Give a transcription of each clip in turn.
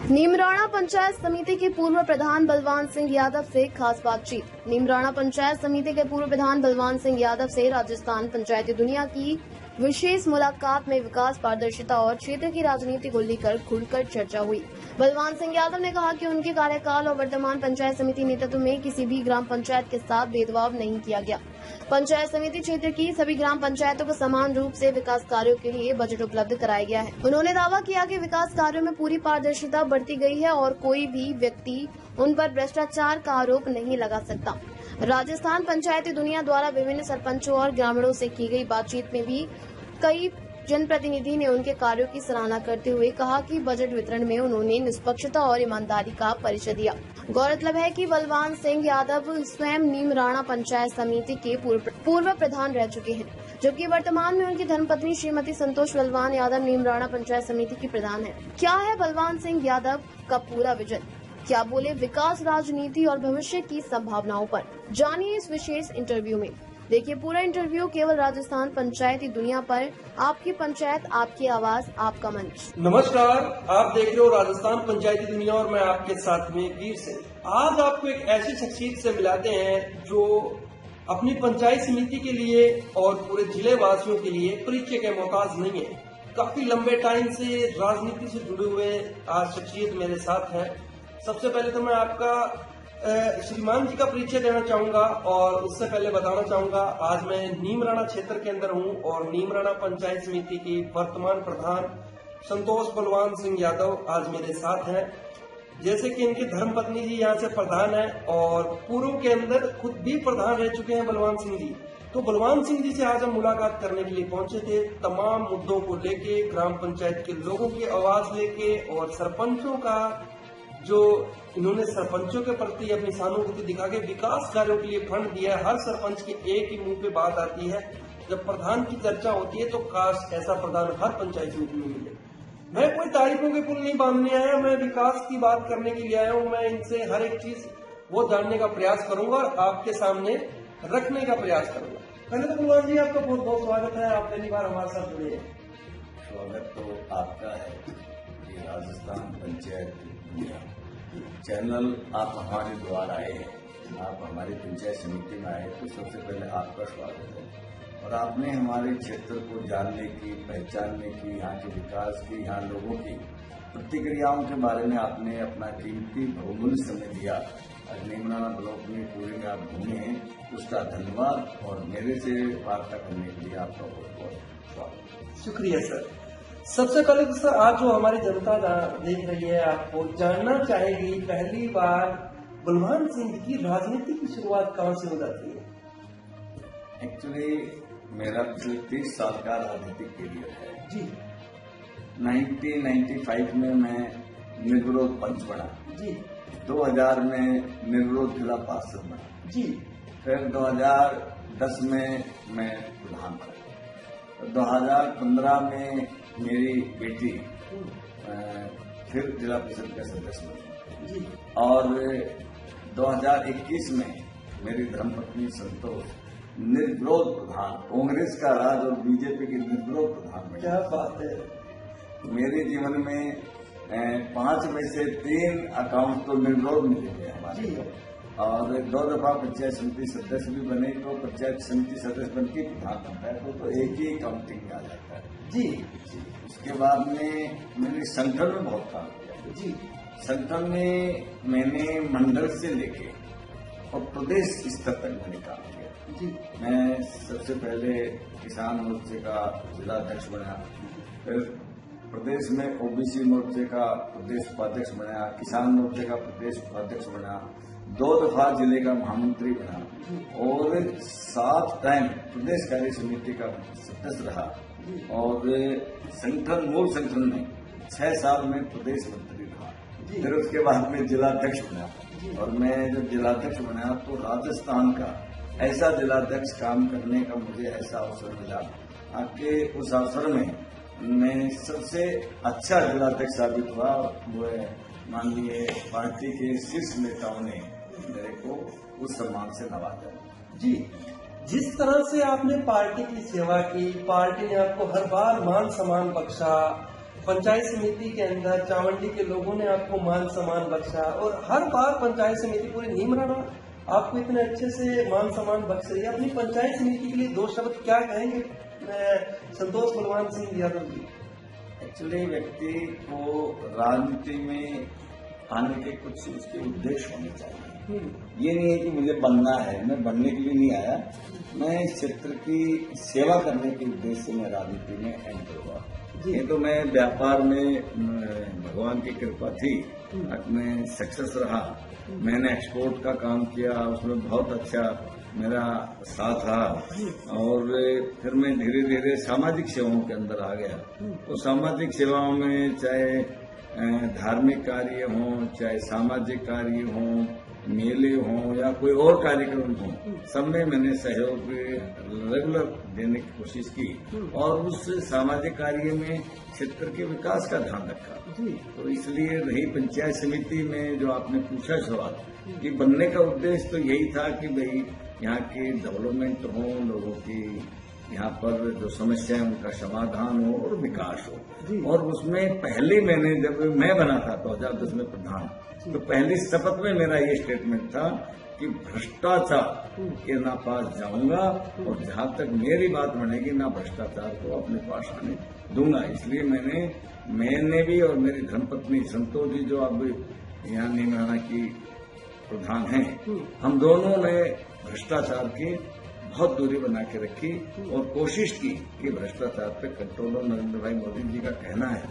नीमराणा पंचायत समिति के पूर्व प्रधान बलवान सिंह यादव से खास बातचीत। नीमराणा पंचायत समिति के पूर्व प्रधान बलवान सिंह यादव से राजस्थान पंचायती दुनिया की विशेष मुलाकात में विकास, पारदर्शिता और क्षेत्र की राजनीति को लेकर खुलकर चर्चा हुई। बलवान सिंह यादव ने कहा कि उनके कार्यकाल और वर्तमान पंचायत समिति नेतृत्व में किसी भी ग्राम पंचायत के साथ भेदभाव नहीं किया गया। पंचायत समिति क्षेत्र की सभी ग्राम पंचायतों को समान रूप से विकास कार्यों के लिए बजट उपलब्ध कराया गया है। उन्होंने दावा किया कि विकास कार्यों में पूरी पारदर्शिता बरती गई है और कोई भी व्यक्ति उन पर भ्रष्टाचार का आरोप नहीं लगा सकता। राजस्थान पंचायती दुनिया द्वारा विभिन्न सरपंचों और ग्रामीणों से की गई बातचीत में भी कई जनप्रतिनिधि ने उनके कार्यों की सराहना करते हुए कहा कि बजट वितरण में उन्होंने निष्पक्षता और ईमानदारी का परिचय दिया। गौरतलब है कि बलवान सिंह यादव स्वयं नीमराणा पंचायत समिति के पूर्व प्रधान रह चुके हैं, जबकि वर्तमान में उनकी धर्मपत्नी श्रीमती संतोष बलवान यादव नीमराणा पंचायत समिति की प्रधान है। क्या है बलवान सिंह यादव का पूरा विजन, क्या बोले विकास, राजनीति और भविष्य की संभावनाओं पर, जानिए इस विशेष इंटरव्यू में। देखिए पूरा इंटरव्यू केवल राजस्थान पंचायती दुनिया पर। आपकी पंचायत, आपकी आवाज, आपका मंच। नमस्कार, आप देख रहे हो राजस्थान पंचायती दुनिया और मैं आपके साथ में वीर सिंह। आज आपको एक ऐसी शख्सियत से मिलाते हैं जो अपनी पंचायत समिति के लिए और पूरे जिले वासियों के लिए परिचय के मोहताज नहीं है। काफी लंबे टाइम से राजनीति से जुड़े हुए आज शख्सियत मेरे साथ है। सबसे पहले तो मैं आपका श्रीमान जी का परिचय देना चाहूंगा और उससे पहले बताना चाहूंगा आज मैं नीमराणा क्षेत्र के अंदर हूं और नीमराणा पंचायत समिति की वर्तमान प्रधान संतोष बलवान सिंह यादव आज मेरे साथ हैं। जैसे कि इनकी धर्मपत्नी जी यहाँ से प्रधान है और पूर्व के अंदर खुद भी प्रधान रह चुके हैं बलवान सिंह जी। तो बलवान सिंह जी से आज हम मुलाकात करने के लिए पहुंचे थे, तमाम मुद्दों को लेके, ग्राम पंचायत के लोगों की आवाज लेके और सरपंचों का जो इन्होंने सरपंचों के प्रति अपनी सहानुभूति दिखा के विकास कार्यों के लिए फंड दिया। हर सरपंच के एक ही मुंह पे बात आती है, जब प्रधान की चर्चा होती है तो काश ऐसा प्रधान हर पंचायत समिति में मिले। मैं कोई तारीफों के पुल नहीं बांधने आया, मैं विकास की बात करने के लिए आया हूँ। मैं इनसे हर एक चीज वो जानने का प्रयास करूंगा और आपके सामने रखने का प्रयास करूंगा। पहले तो बलवान जी आपका बहुत बहुत स्वागत है, आप पहली बार हमारे साथ जुड़े हैं। स्वागत तो आपका है कि राजस्थान पंचायत दुनिया चैनल आप हमारे द्वारा आए हैं, आप हमारी पंचायत समिति में आए तो सबसे पहले आपका स्वागत है। और आपने हमारे क्षेत्र को जानने की, पहचानने की, यहाँ के विकास की, यहाँ लोगों की प्रतिक्रियाओं के बारे में आपने अपना कीमती बहुमूल्य समय दिया। आज नीमराणा ब्लॉक में पूरे में आप घूमे हैं, उसका धन्यवाद और मेरे से वार्ता करने के लिए आपका बहुत बहुत स्वागत। शुक्रिया सर। सबसे पहले तो सर आज जो हमारी जनता देख रही है आपको जानना चाहेगी, पहली बार बलवान सिंह की राजनीति की शुरुआत कहाँ से हो जाती है? एक्चुअली मेरा पिछले 30 साल का राजनीतिक करियर है जी। 1995 में मैं निर्विरोध पंच बना जी। 2000 में निर्विरोध जिला पार्षद बना जी। फिर 2010 में मैं प्रधान बना। 2015 में मेरी बेटी फिर जिला परिषद का सदस्य बनी और 2021 में मेरी धर्मपत्नी संतोष निर्विरोध प्रधान, कांग्रेस का राज और बीजेपी के निर्विरोध प्रधान बनी। क्या बात है। मेरे जीवन में 5 में से 3 अकाउंट तो निर्विरोध मिले हुए हमारे और 2 दफा पंचायत समिति सदस्य भी बने। तो पंचायत समिति सदस्य बन के प्रधान बनता है तो एक ही काउंटिंग में आ जाता है जी। उसके बाद में मैंने संगठन में बहुत काम किया जी। संगठन में मैंने मंडल से लेके और प्रदेश स्तर तक मैंने काम किया जी। मैं सबसे पहले किसान मोर्चे का जिला अध्यक्ष बना, फिर प्रदेश में ओबीसी मोर्चे का प्रदेश उपाध्यक्ष बना, किसान मोर्चे का प्रदेश उपाध्यक्ष बना, 2 दफा जिले का महामंत्री बना और 7 टाइम प्रदेश कार्य समिति का सदस्य रहा और संगठन मूल संगठन में 6 साल में प्रदेश मंत्री रहा। फिर उसके बाद में जिलाध्यक्ष बना और मैं जब जिलाध्यक्ष बना तो राजस्थान का ऐसा जिलाध्यक्ष काम करने का मुझे ऐसा अवसर मिला कि उस अवसर में मैं सबसे अच्छा जिलाध्यक्ष साबित हुआ। वो माननीय पार्टी के शीर्ष नेताओं ने मेरे को उस सम्मान से नवाजा जी। जिस तरह से आपने पार्टी की सेवा की, पार्टी ने आपको हर बार मान सम्मान बख्शा, पंचायत समिति के अंदर चावंडी के लोगों ने आपको मान सम्मान बख्शा और हर बार पंचायत समिति पूरी नीमराना आपको इतने अच्छे से मान सम्मान बख्श रही है। अपनी पंचायत समिति के लिए दो शब्द क्या कहेंगे संतोष बलवान सिंह यादव जी? एक्चुअली व्यक्ति को राजनीति में आने के कुछ उसके उद्देश्य होने चाहिए। ये नहीं है कि मुझे बनना है, मैं बनने के लिए नहीं आया, मैं इस क्षेत्र की सेवा करने के उद्देश्य से मैं राजनीति में एंटर हुआ। ये तो मैं व्यापार में भगवान की कृपा थी, मैं सक्सेस रहा, मैंने एक्सपोर्ट का काम किया, उसमें बहुत अच्छा मेरा साथ रहा और फिर मैं धीरे धीरे सामाजिक सेवाओं के अंदर आ गया। तो सामाजिक सेवाओं में चाहे धार्मिक कार्य हों, चाहे सामाजिक कार्य हों, मेले हों या कोई और कार्यक्रम हो, सब में मैंने सहयोग रेगुलर देने की कोशिश की और उस सामाजिक कार्य में क्षेत्र के विकास का ध्यान रखा। तो इसलिए रही पंचायत समिति में जो आपने पूछा सवाल कि बनने का उद्देश्य तो यही था कि भाई यहाँ की डेवलपमेंट हो, लोगों की यहाँ पर जो समस्या है उनका समाधान हो और विकास हो। और उसमें पहले मैंने जब मैं बना था 2010 में प्रधान, तो पहली शपथ में मेरा ये स्टेटमेंट था कि भ्रष्टाचार के ना पास जाऊंगा और जहां तक मेरी बात बनेगी ना भ्रष्टाचार को अपने पास आने दूंगा। इसलिए मैंने भी और मेरी धर्मपत्नी संतोष जी जो अब यहाँ नीमराना की प्रधान हैं, हम दोनों ने भ्रष्टाचार की बहुत दूरी बना के रखी और कोशिश की कि भ्रष्टाचार पे कंट्रोल। और नरेंद्र भाई मोदी जी का कहना है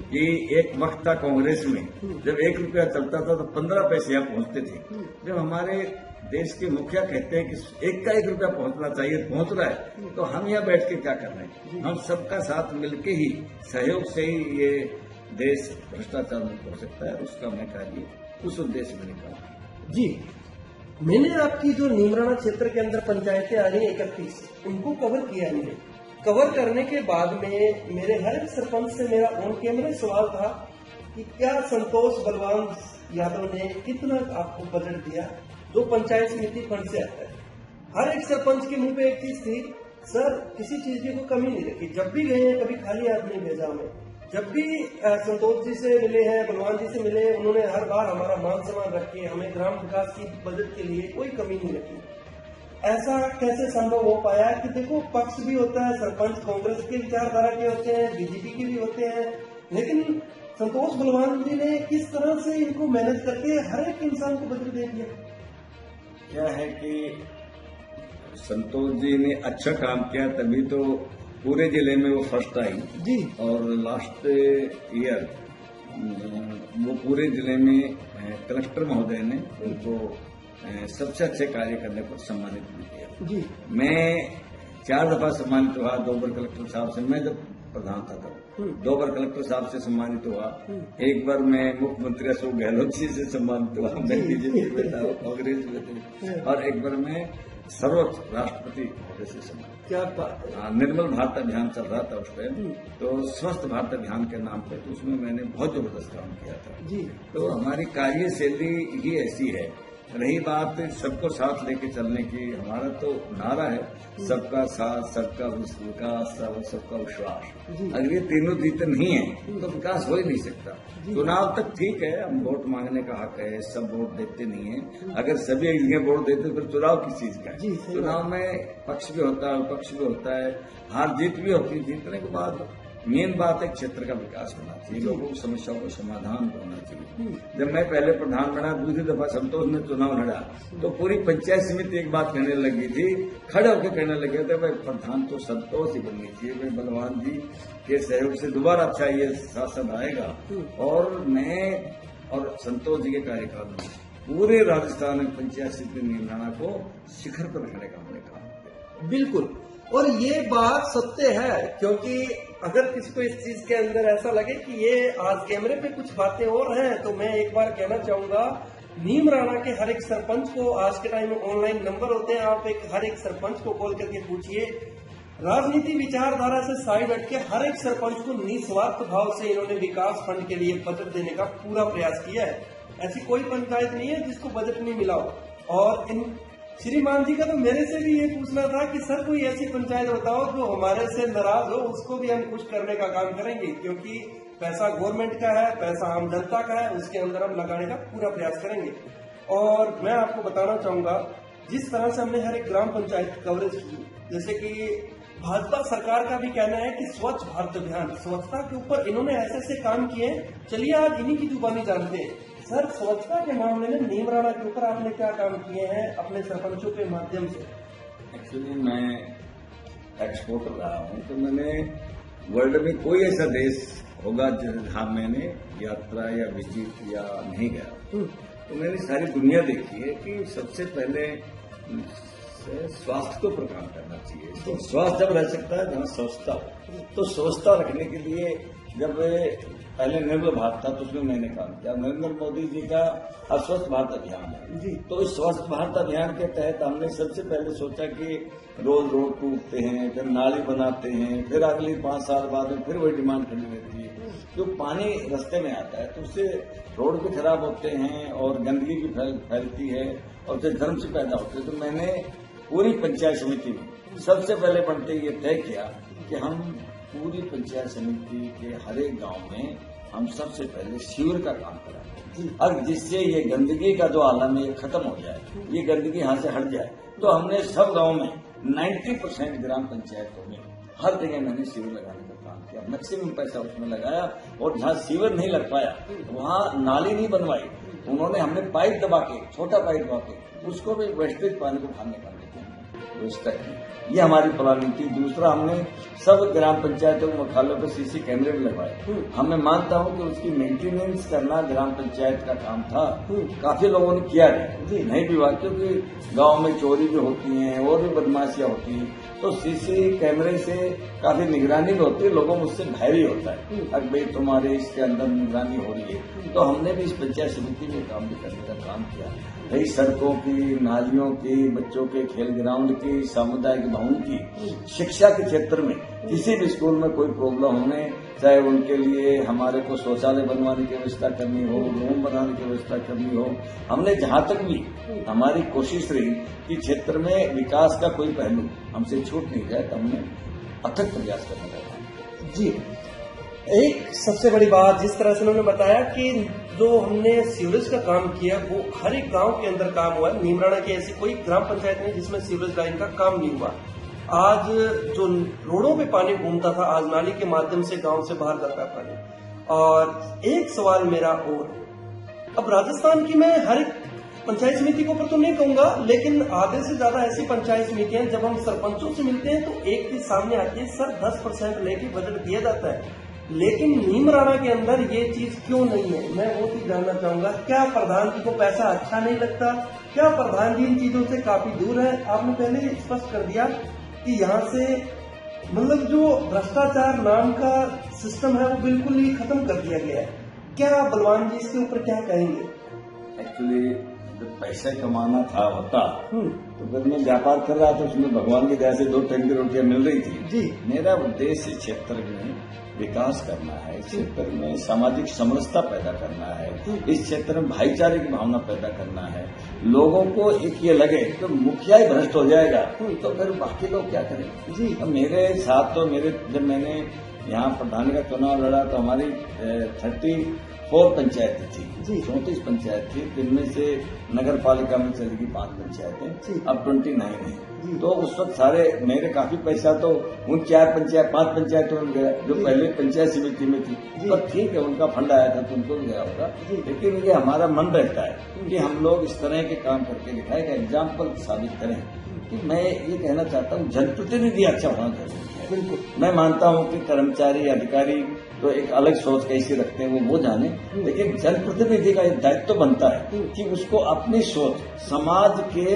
कि एक वक्त था कांग्रेस में जब 1 रुपया चलता था तो 15 पैसे यहाँ पहुंचते थे। जब हमारे देश के मुखिया कहते हैं कि 1 रुपया पहुंचना चाहिए, पहुंच रहा है, तो हम यहाँ बैठ के क्या कर रहे हैं? हम सबका साथ मिलके ही सहयोग से ही ये देश भ्रष्टाचार मुक्त हो सकता है। उसका मैं कार्य उस उद्देश्य में निकाला। जी, मैंने आपकी जो नीमराना क्षेत्र के अंदर पंचायतें आ रही 31, उनको कवर किया है। कवर करने के बाद में मेरे हर एक सरपंच से मेरा ऑन कैमरा सवाल था कि क्या संतोष बलवान यादव ने कितना आपको बजट दिया जो पंचायत समिति फंड से आता है। हर एक सरपंच के मुंह पे एक चीज थी, सर किसी चीज की कोई कमी नहीं रखी। जब भी गए हैं कभी खाली हाथ नहीं भेजा हमें। जब भी संतोष जी से मिले हैं, बलवान जी से मिले, उन्होंने हर बार हमारा मान सम्मान रख के हमें ग्राम विकास की बजट के लिए कोई कमी नहीं रखी। ऐसा कैसे संभव हो पाया कि देखो पक्ष भी होता है, सरपंच कांग्रेस के विचारधारा के होते हैं, बीजेपी के भी होते हैं, लेकिन संतोष बलवान जी ने किस तरह से इनको मैनेज करके हर एक इंसान को बजट दे दिया? क्या है कि संतोष जी ने अच्छा काम किया, तभी तो पूरे जिले में वो फर्स्ट आई जी। और लास्ट ईयर वो पूरे जिले में कलेक्टर महोदय ने उनको सबसे अच्छे कार्य करने पर सम्मानित भी किया जी। मैं 4 दफा सम्मानित हुआ, 2 बार कलेक्टर साहब से, मैं जब प्रधान था तब 2 बार कलेक्टर साहब से सम्मानित हुआ, 1 बार मैं मुख्यमंत्री अशोक गहलोत जी से सम्मानित हुआ, मैं बीजेपी में था, कांग्रेस में थे, और 1 बार मैं सर्वोच्च राष्ट्रपति महोदय से सम्मानित। क्या बात है। निर्मल भारत अभियान चल रहा था उस टाइम, तो स्वस्थ भारत अभियान के नाम पे, तो उसमें मैंने बहुत जबरदस्त काम किया था जी। तो हमारी कार्यशैली ही ऐसी है। रही बात सबको साथ लेके चलने की, हमारा तो नारा है सबका साथ, सबका विकास, सबका विश्वास। अगर ये तीनों चीजें नहीं है तो विकास हो ही नहीं सकता। चुनाव तक ठीक है, हम वोट मांगने का हक है, सब वोट देते नहीं है। अगर सभी एक जगह वोट देते फिर चुनाव किस चीज का है? चुनाव में पक्ष भी होता है, विपक्ष भी होता है, हार जीत भी होती है। जीतने के बाद मेन बात है क्षेत्र का विकास होना चाहिए, लोगों की समस्याओं का समाधान होना चाहिए। जब मैं पहले प्रधान बना, दूसरी दफा संतोष ने चुनाव लड़ा, तो पूरी पंचायत समिति एक बात कहने लगी थी, खड़े होकर कहने लगे थे, भाई प्रधान तो संतोष ही बननी चाहिए, भाई बलवान जी के सहयोग से दोबारा अच्छा ये शासन आएगा। और मैं और संतोष जी के कार्यकाल में पूरे राजस्थान में पंचायत समिति नीमराना को शिखर पर रखने का हमने काम किया। बिल्कुल, और ये बात सत्य है, क्योंकि अगर किसी को इस चीज के अंदर ऐसा लगे कि ये आज कैमरे पे कुछ बातें और हैं, तो मैं एक बार कहना चाहूंगा, नीमराना के हर एक सरपंच को आज के टाइम में ऑनलाइन नंबर होते हैं, आप हर एक सरपंच को कॉल करके पूछिए। राजनीति विचारधारा से साइड हट के हर एक सरपंच को निस्वार्थ भाव से इन्होंने विकास फंड के लिए बजट देने का पूरा प्रयास किया है। ऐसी कोई पंचायत नहीं है जिसको बजट नहीं मिला हो। और इन श्रीमान जी का तो मेरे से भी ये पूछना था कि सर कोई ऐसी पंचायत बताओ जो हमारे से नाराज हो, उसको भी हम खुश करने का काम करेंगे, क्योंकि पैसा गवर्नमेंट का है, पैसा आम जनता का है, उसके अंदर हम लगाने का पूरा प्रयास करेंगे। और मैं आपको बताना चाहूंगा, जिस तरह से हमने हर एक ग्राम पंचायत कवरेज की, जैसे कि भाजपा सरकार का भी कहना है कि स्वच्छ भारत अभियान, स्वच्छता के ऊपर इन्होंने ऐसे ऐसे काम किए। चलिए आज इन्हीं की जुबानी जानते हैं। सर, स्वच्छता के मामले में नीमराणा के ऊपर आपने क्या काम किए हैं अपने सरपंचों के माध्यम से? एक्चुअली मैं एक्सपोर्टर रहा हूँ, तो मैंने वर्ल्ड में कोई ऐसा देश होगा जहाँ मैंने यात्रा या विजिट या नहीं गया, तो मैंने सारी दुनिया देखी है कि सबसे पहले स्वास्थ्य को ऊपर काम करना चाहिए। तो स्वास्थ्य जब रह सकता है जहाँ स्वच्छता हो, तो स्वच्छता रखने के लिए जब पहले निर्मल भारत था तो उसमें मैंने काम किया। नरेंद्र मोदी जी का अस्वस्थ भारत अभियान है जी, तो इस स्वस्थ भारत अभियान के तहत हमने सबसे पहले सोचा कि रोज रोड टूटते हैं, फिर नाली बनाते हैं, फिर अगले 5 साल बाद में फिर वही डिमांड खड़ी रहती है। जो पानी रास्ते में आता है तो उससे रोड भी खराब होते हैं और गंदगी भी फैलती है और फिर जर्म से पैदा होते हैं। तो मैंने पूरी पंचायत समिति में सबसे पहले बनते ये तय किया कि हम पूरी पंचायत समिति के हर एक गांव में हम सबसे पहले सीवर का काम कराएं, और जिससे ये गंदगी का जो आलम है ये खत्म हो जाए, ये गंदगी यहाँ से हट जाए। तो हमने सब गांव में 90% ग्राम पंचायतों में हर जगह मैंने सीवर लगाने का काम किया, मैक्सिमम पैसा उसमें लगाया। और जहाँ सीवर नहीं लग पाया वहाँ नाली नहीं बनवाई, उन्होंने हमने पाइप दबा के, छोटा पाइप दबा के उसको भी वेस्टेज पानी को बाहर निकालने ये हमारी प्लानिंग थी। दूसरा, हमने सब ग्राम पंचायतों के मुख्यालयों पर सीसी कैमरे भी लगवाए। हमें मानता हूं कि उसकी मेंटेनेंस करना ग्राम पंचायत का काम था, काफी लोगों ने किया नहीं भी हुआ, क्योंकि गांव में चोरी भी होती है और भी बदमाशियां होती है, तो सीसी कैमरे से काफी निगरानी भी होती है, लोगों में उससे भय भी होता है अगर भाई तुम्हारे इसके अंदर निगरानी हो रही है। तो हमने भी इस पंचायत समिति में काम भी करने का काम किया। कई सड़कों की, नालियों की, बच्चों के खेल ग्राउंड की, सामुदायिक भवन की, शिक्षा के क्षेत्र में किसी भी स्कूल में कोई प्रॉब्लम होने, चाहे उनके लिए हमारे को शौचालय बनवाने की व्यवस्था करनी हो, रूम बनाने की व्यवस्था करनी हो, हमने जहां तक भी हमारी कोशिश रही कि क्षेत्र में विकास का कोई पहलू हमसे छूट नहीं जाए, तो हमने अथक प्रयास करने लगा। जी, एक सबसे बड़ी बात जिस तरह से उन्होंने बताया कि जो हमने सीवरेज का काम किया वो हर एक गांव के अंदर काम हुआ है। नीमराणा की ऐसी कोई ग्राम पंचायत नहीं जिसमें सीवरेज लाइन का काम नहीं हुआ। आज जो रोडों पे पानी घूमता था, आज नाली के माध्यम से गांव से बाहर जाता है पानी। और एक सवाल मेरा और, अब राजस्थान की मैं हर एक पंचायत समिति के ऊपर तो नहीं कहूंगा, लेकिन आधे से ज्यादा ऐसी पंचायत समितियां जब हम सरपंचों से मिलते हैं तो एक चीज सामने आती है, सर 10% लेके बजट दिया जाता है, लेकिन नीमराणा के अंदर ये चीज क्यों नहीं है? मैं वो चीज जानना चाहूंगा। क्या प्रधान जी को पैसा अच्छा नहीं लगता? क्या प्रधान जी इन चीजों से काफी दूर है? आपने पहले ही स्पष्ट कर दिया कि यहाँ से मतलब जो भ्रष्टाचार नाम का सिस्टम है वो बिल्कुल ही खत्म कर दिया गया है। क्या बलवान जी इसके ऊपर क्या कहेंगे? एक्चुअली जब पैसा कमाना था होता तो फिर मैं व्यापार कर रहा था, उसमें भगवान की दया से 2 टाइम की रोटियां मिल रही थी जी। मेरा उद्देश्य इस क्षेत्र में विकास करना है, इस क्षेत्र में सामाजिक समरसता पैदा करना है, इस क्षेत्र में भाईचारे की भावना पैदा करना है। लोगों को एक ये लगे कि मुखिया ही भ्रष्ट हो जाएगा तो फिर बाकी लोग क्या करेंगे जी। अब मेरे साथ तो जब मैंने यहाँ प्रधान का चुनाव लड़ा तो हमारी 34 पंचायतें थी जी, 34 पंचायत थी, जिनमें से नगर पालिका में चली गई 5 पंचायतें, अब 29 है। तो उस वक्त सारे मेरे काफी पैसा तो उन 5 पंचायतों में गया जो पहले पंचायत समिति में थी। तो ठीक है, उनका फंड आया था तो उनको भी गया होगा, लेकिन ये हमारा मन रहता है कि हम लोग इस तरह के काम करके दिखाए, एक एग्जाम्पल साबित करें। कि मैं ये कहना चाहता हूँ जनप्रतिनिधि अच्छा होना जरूरी है। बिल्कुल, मैं मानता हूँ कि कर्मचारी अधिकारी तो एक अलग सोच कैसे रखते हैं वो जाने, लेकिन जनप्रतिनिधि का एक दायित्व तो बनता है कि उसको अपनी सोच समाज के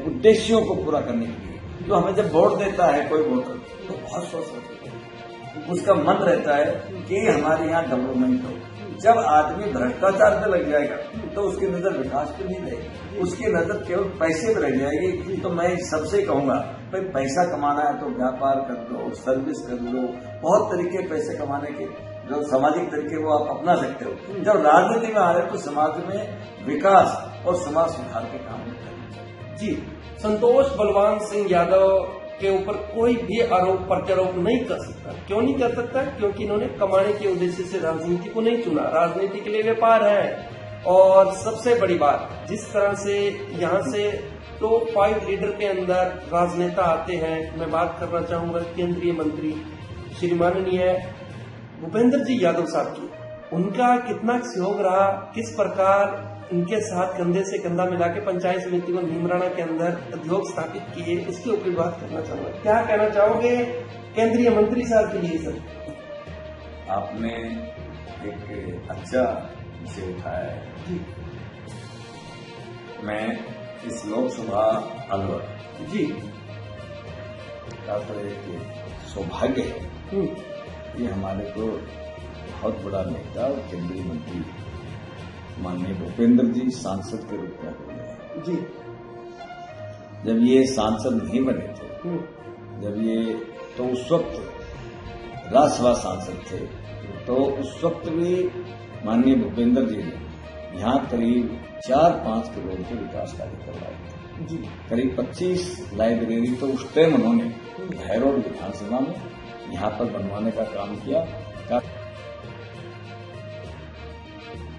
उद्देश्यों को पूरा करने के लिए, जो हमें जब वोट देता है कोई वोटर तो बहुत सोच रखता है, उसका मन रहता है कि हमारे यहाँ डेवलपमेंट हो। जब आदमी भ्रष्टाचार पे लग जाएगा तो उसकी नजर विकास पे नहीं रहेगी, उसकी नजर केवल पैसे पे रह जाएगी। तो मैं सबसे कहूंगा भाई पैसा कमाना है तो व्यापार कर लो, सर्विस कर लो, बहुत तरीके पैसे कमाने के जो सामाजिक तरीके वो आप अपना सकते हो। जब राजनीति में आ रहे तो समाज में विकास और समाज सुधार के काम करने चाहिए। जी, संतोष बलवान सिंह यादव के ऊपर कोई भी आरोप प्रत्यारोप नहीं कर सकता। क्यों नहीं कर सकता? क्योंकि इन्होंने कमाने के उद्देश्य से राजनीति को नहीं चुना। राजनीति के लिए व्यापार है। और सबसे बड़ी बात, जिस तरह से यहाँ से टॉप 5 लीडर के अंदर राजनेता आते हैं, मैं बात करना चाहूंगा केंद्रीय मंत्री श्री माननीय भूपेंद्र जी यादव साहब की। उनका कितना सहयोग रहा, किस प्रकार इनके साथ कंधे से कंधा मिला के पंचायत समिति को नीमराणा के अंदर उद्योग स्थापित किए, इसके ऊपर बात करना चाहूंगा। क्या कहना चाहोगे केंद्रीय मंत्री साहब के लिए? सर, आपने एक अच्छा विषय उठाया है। जी मैं इस लोकसभा अलवर जी का तो एक सौभाग्य है, ये हमारे को बहुत बड़ा नेता और केंद्रीय मंत्री माननीय भूपेंद्र जी सांसद के रूप में बने हैं। जी जब ये सांसद नहीं बने थे, जब ये तो उस वक्त राज्यसभा सांसद थे, तो उस वक्त भी माननीय भूपेंद्र जी ने यहाँ करीब 4-5 करोड़ के विकास कार्य करवाए थे। जी करीब 25 लाइब्रेरी तो उस टाइम उन्होंने भैरोड विधानसभा में यहाँ पर बनवाने का काम किया।